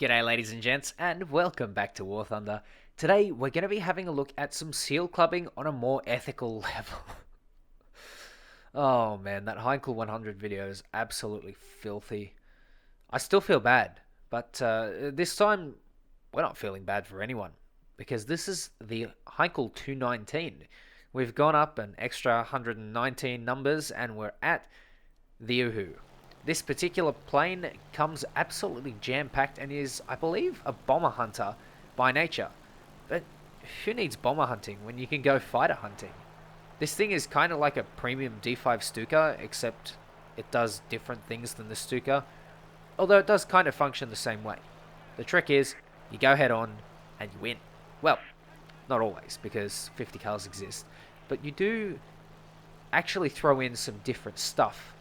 G'day ladies and gents, and welcome back to War Thunder. Today we're going to be having a look at some seal clubbing on a more ethical level. Oh man, that Heinkel 100 video is absolutely filthy. I still feel bad, but this time we're not feeling bad for anyone, because this is the Heinkel 219. We've gone up an extra 119 numbers and we're at the Uhu. This particular plane comes absolutely jam-packed and is, I believe, a bomber hunter by nature. But who needs bomber hunting when you can go fighter hunting? This thing is kind of like a premium D5 Stuka, except it does different things than the Stuka, although it does kind of function the same way. The trick is, you go head on and you win. Well, not always, because 50 cals exist, but you do actually throw in some different stuff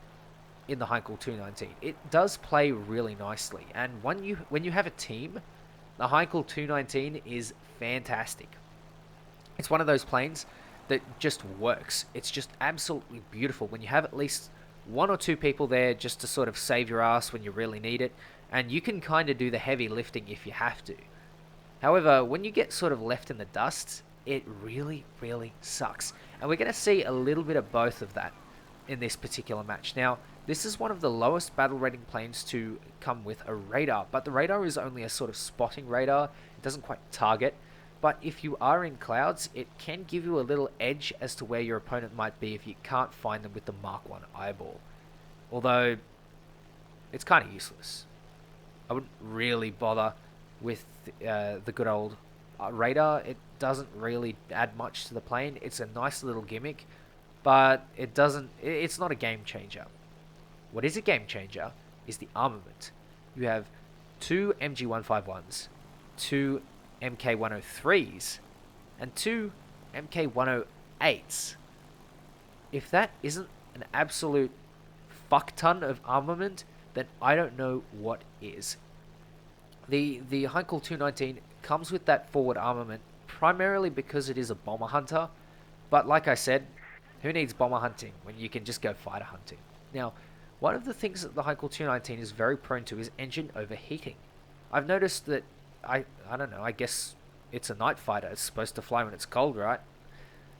in the Heinkel 219. It does play really nicely, and when you have a team, the Heinkel 219 is fantastic. It's one of those planes that just works. It's just absolutely beautiful when you have at least one or two people there just to sort of save your ass when you really need it, and you can kind of do the heavy lifting if you have to. However, when you get sort of left in the dust, it really, really sucks. And we're going to see a little bit of both of that in this particular match. Now, this is one of the lowest battle rating planes to come with a radar, but the radar is only a sort of spotting radar. It doesn't quite target, but if you are in clouds, it can give you a little edge as to where your opponent might be if you can't find them with the Mark 1 eyeball. Although, it's kind of useless. I wouldn't really bother with the good old radar. It doesn't really add much to the plane. It's a nice little gimmick, but it's not a game changer. What is a game changer is the armament. You have two MG151s, two MK103s, and two MK108s. If that isn't an absolute fuck ton of armament, then I don't know what is. The Heinkel 219 comes with that forward armament primarily because it is a bomber hunter, but like I said, who needs bomber hunting when you can just go fighter hunting? Now, one of the things that the Heinkel 219 is very prone to is engine overheating. I've noticed that, I don't know, I guess it's a night fighter. It's supposed to fly when it's cold, right?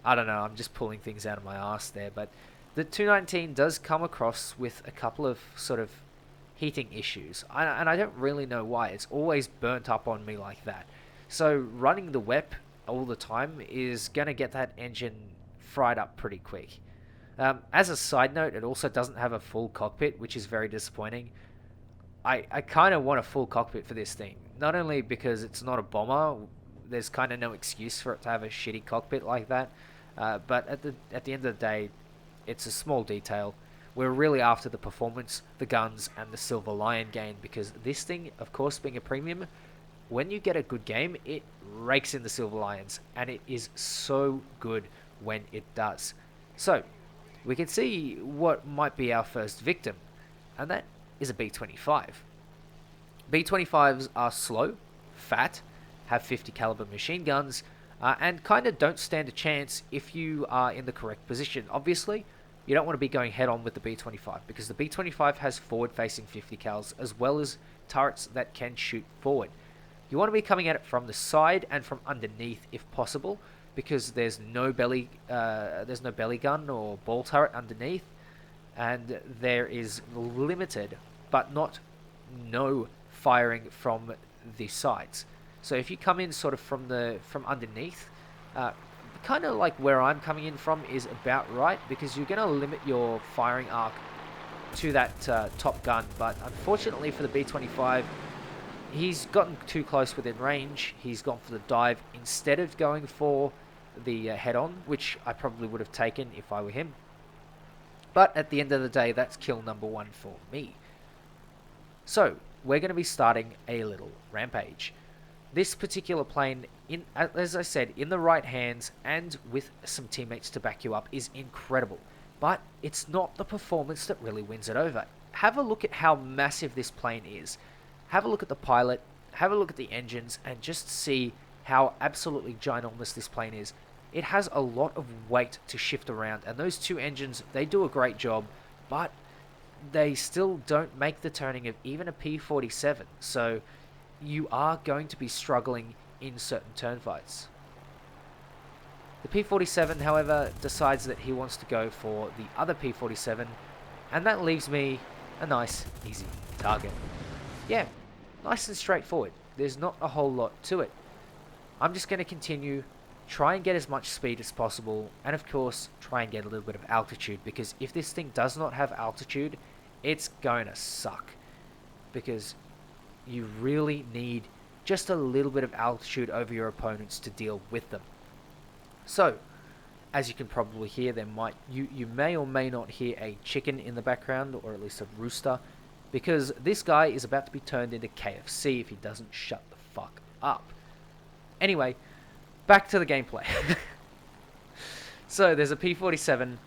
I don't know, I'm just pulling things out of my ass there, but the 219 does come across with a couple of sort of heating issues, and I don't really know why. It's always burnt up on me like that. So running the WEP all the time is going to get that engine fried up pretty quick. As a side note, it also doesn't have a full cockpit, which is very disappointing. I kind of want a full cockpit for this thing. Not only because it's not a bomber, there's kind of no excuse for it to have a shitty cockpit like that, but at the end of the day, it's a small detail. We're really after the performance, the guns, and the Silver Lion gain, because this thing, of course, being a premium, when you get a good game, it rakes in the Silver Lions, and it is so good when it does. So, we can see what might be our first victim, and that is a B-25. B-25s are slow, fat, have 50 caliber machine guns, and kind of don't stand a chance if you are in the correct position. Obviously, you don't want to be going head on with the B-25, because the B-25 has forward-facing 50 cals, as well as turrets that can shoot forward. You want to be coming at it from the side and from underneath if possible, because there's no belly gun or ball turret underneath, and there is limited, but not no, firing from the sides. So if you come in sort of from underneath, kind of like where I'm coming in from is about right, because you're going to limit your firing arc to that top gun. But unfortunately for the B-25, he's gotten too close within range. He's gone for the dive instead of going for the head-on, which I probably would have taken if I were him. But at the end of the day, that's kill number one for me. So we're going to be starting a little rampage. This particular plane, as I said, in the right hands and with some teammates to back you up, is incredible. But it's not the performance that really wins it over. Have a look at how massive this plane is. Have a look at the pilot, have a look at the engines, and just see how absolutely ginormous this plane is. It has a lot of weight to shift around, and those two engines, they do a great job, but they still don't make the turning of even a P-47. So you are going to be struggling in certain turn fights. The P-47, however, decides that he wants to go for the other P-47, and that leaves me a nice, easy target. Yeah, nice and straightforward. There's not a whole lot to it. I'm just going to continue, try and get as much speed as possible, and of course, try and get a little bit of altitude, because if this thing does not have altitude, it's going to suck. Because you really need just a little bit of altitude over your opponents to deal with them. So, as you can probably hear, you may or may not hear a chicken in the background, or at least a rooster, because this guy is about to be turned into KFC if he doesn't shut the fuck up. Anyway, back to the gameplay. So, there's a P-47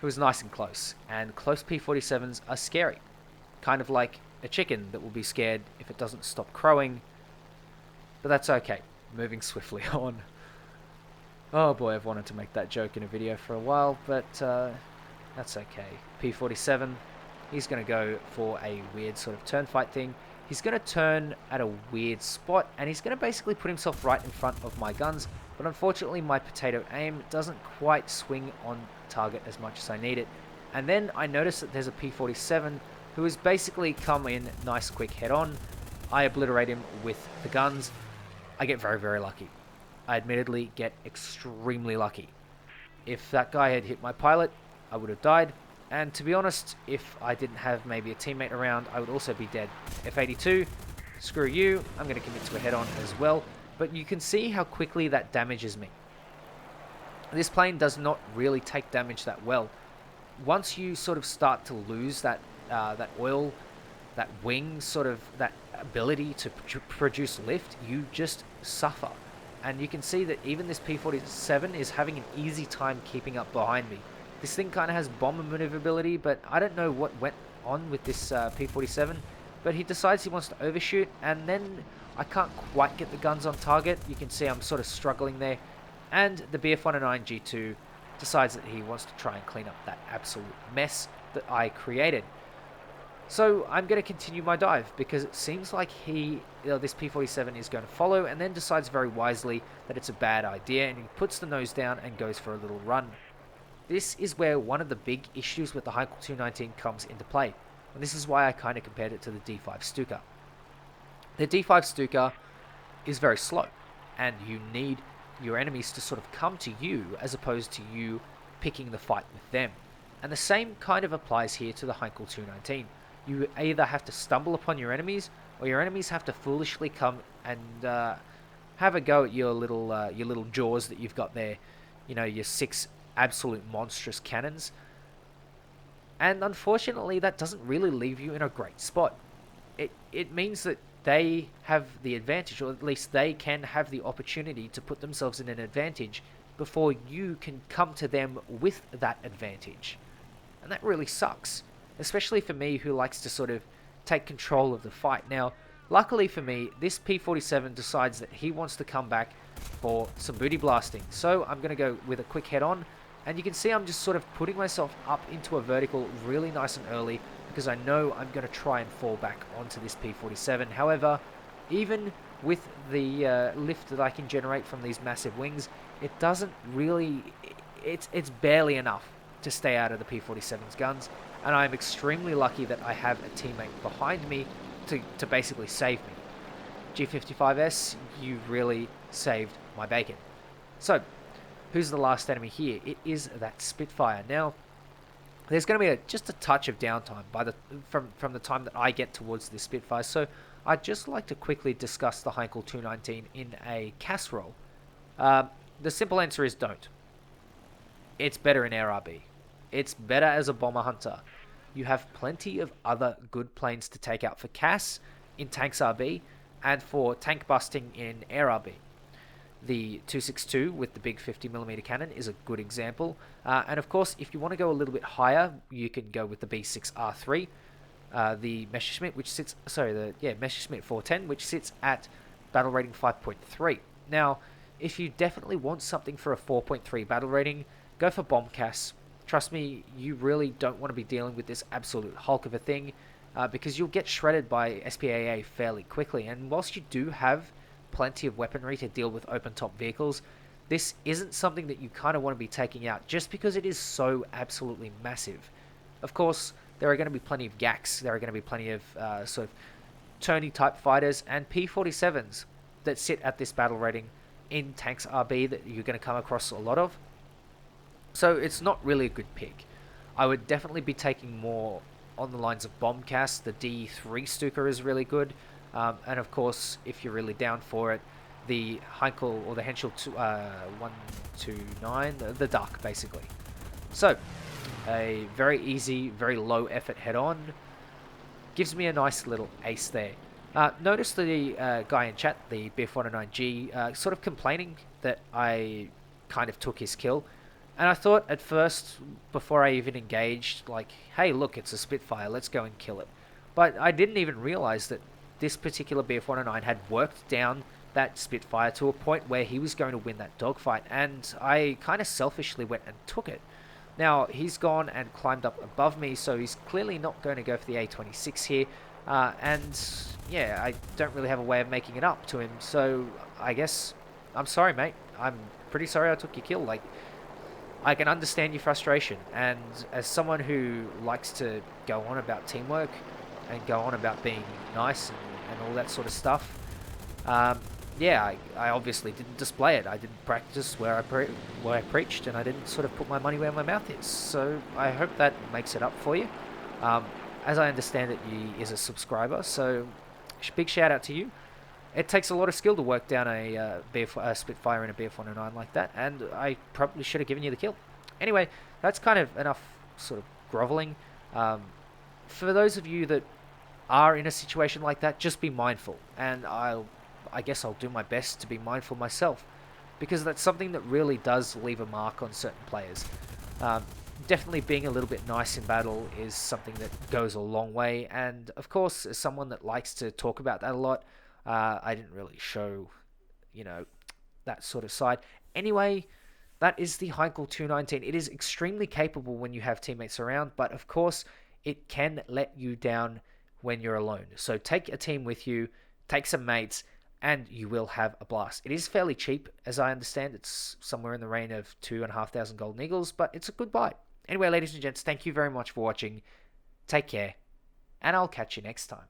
who is nice and close, and close P-47s are scary. Kind of like a chicken that will be scared if it doesn't stop crowing, but that's okay. Moving swiftly on. Oh boy, I've wanted to make that joke in a video for a while, but that's okay. P-47, he's going to go for a weird sort of turn fight thing. He's going to turn at a weird spot, and he's going to basically put himself right in front of my guns, but unfortunately my potato aim doesn't quite swing on target as much as I need it. And then I notice that there's a P-47 who has basically come in nice quick head on. I obliterate him with the guns. I get very, very lucky. I admittedly get extremely lucky. If that guy had hit my pilot, I would have died. And to be honest, if I didn't have maybe a teammate around, I would also be dead. F-82, screw you. I'm going to commit to a head-on as well. But you can see how quickly that damages me. This plane does not really take damage that well. Once you sort of start to lose that oil, that wing, sort of that ability to produce lift, you just suffer. And you can see that even this P-47 is having an easy time keeping up behind me. This thing kind of has bomber maneuverability, but I don't know what went on with this P-47, but he decides he wants to overshoot, and then I can't quite get the guns on target. You can see I'm sort of struggling there, and the BF-109 G2 decides that he wants to try and clean up that absolute mess that I created. So I'm going to continue my dive, because it seems like this P-47 is going to follow, and then decides very wisely that it's a bad idea, and he puts the nose down and goes for a little run. This is where one of the big issues with the Heinkel 219 comes into play, and this is why I kind of compared it to the D5 Stuka. The D5 Stuka is very slow, and you need your enemies to sort of come to you as opposed to you picking the fight with them. And the same kind of applies here to the Heinkel 219. You either have to stumble upon your enemies, or your enemies have to foolishly come and have a go at your little jaws that you've got there. You know, your 6 absolute monstrous cannons. And unfortunately, that doesn't really leave you in a great spot. It means that they have the advantage, or at least they can have the opportunity to put themselves in an advantage before you can come to them with that advantage. And that really sucks, especially for me, who likes to sort of take control of the fight. Now, luckily for me, this P-47 decides that he wants to come back for some booty blasting. So I'm going to go with a quick head-on, and you can see I'm just sort of putting myself up into a vertical really nice and early, because I know I'm going to try and fall back onto this P-47. However, even with the lift that I can generate from these massive wings, it doesn't really... It's barely enough to stay out of the P-47's guns, and I'm extremely lucky that I have a teammate behind me to basically save me. G55S, you really saved my bacon. So, who's the last enemy here? It is that Spitfire. Now, there's going to be just a touch of downtime from the time that I get towards this Spitfire, so I'd just like to quickly discuss the Heinkel 219 in a casserole. The simple answer is don't. It's better in Air RB. It's better as a bomber hunter. You have plenty of other good planes to take out for CAS in Tanks RB and for tank busting in Air RB. The 262 with the big 50mm cannon is a good example. And of course, if you want to go a little bit higher, you can go with the B6R3, the Messerschmitt, Messerschmitt 410, which sits at battle rating 5.3. Now, if you definitely want something for a 4.3 battle rating, go for Bombcast. Trust me, you really don't want to be dealing with this absolute hulk of a thing. because you'll get shredded by SPAA fairly quickly. And whilst you do have plenty of weaponry to deal with open top vehicles, this isn't something that you kind of want to be taking out just because it is so absolutely massive. Of course, there are going to be plenty of GACs, there are going to be plenty of sort of Tony type fighters and P-47s that sit at this battle rating in Tanks RB that you're going to come across a lot of. So it's not really a good pick. I would definitely be taking more on the lines of Bombcast. The D3 Stuka is really good. And of course, if you're really down for it, the Heinkel or the Henschel 129, the Dark basically. So, a very easy, very low effort head-on. Gives me a nice little ace there. Notice the guy in chat, the BF-109G, sort of complaining that I kind of took his kill. And I thought at first, before I even engaged, like, hey, look, it's a Spitfire, let's go and kill it. But I didn't even realize that this particular BF-109 had worked down that Spitfire to a point where he was going to win that dogfight, and I kind of selfishly went and took it. Now, he's gone and climbed up above me, so he's clearly not going to go for the A26 here, and yeah, I don't really have a way of making it up to him, so I guess I'm sorry, mate. I'm pretty sorry I took your kill. Like, I can understand your frustration, and as someone who likes to go on about teamwork and go on about being nice and all that sort of stuff, yeah, I obviously didn't display it. I didn't practice where I preached, and I didn't sort of put my money where my mouth is. So I hope that makes it up for you. As I understand it, he is a subscriber, so big shout out to you. It takes a lot of skill to work down a Spitfire in a BF-109 like that, and I probably should have given you the kill. Anyway, that's kind of enough sort of groveling. For those of you that are in a situation like that, just be mindful, and I guess I'll do my best to be mindful myself, because that's something that really does leave a mark on certain players. Definitely being a little bit nice in battle is something that goes a long way, and of course, as someone that likes to talk about that a lot, I didn't really show, that sort of side. Anyway, that is the Heinkel 219. It is extremely capable when you have teammates around, but of course, it can let you down when you're alone. So take a team with you, take some mates, and you will have a blast. It is fairly cheap, as I understand. It's somewhere in the range of 2,500 golden eagles, but it's a good buy. Anyway, ladies and gents, thank you very much for watching. Take care, and I'll catch you next time.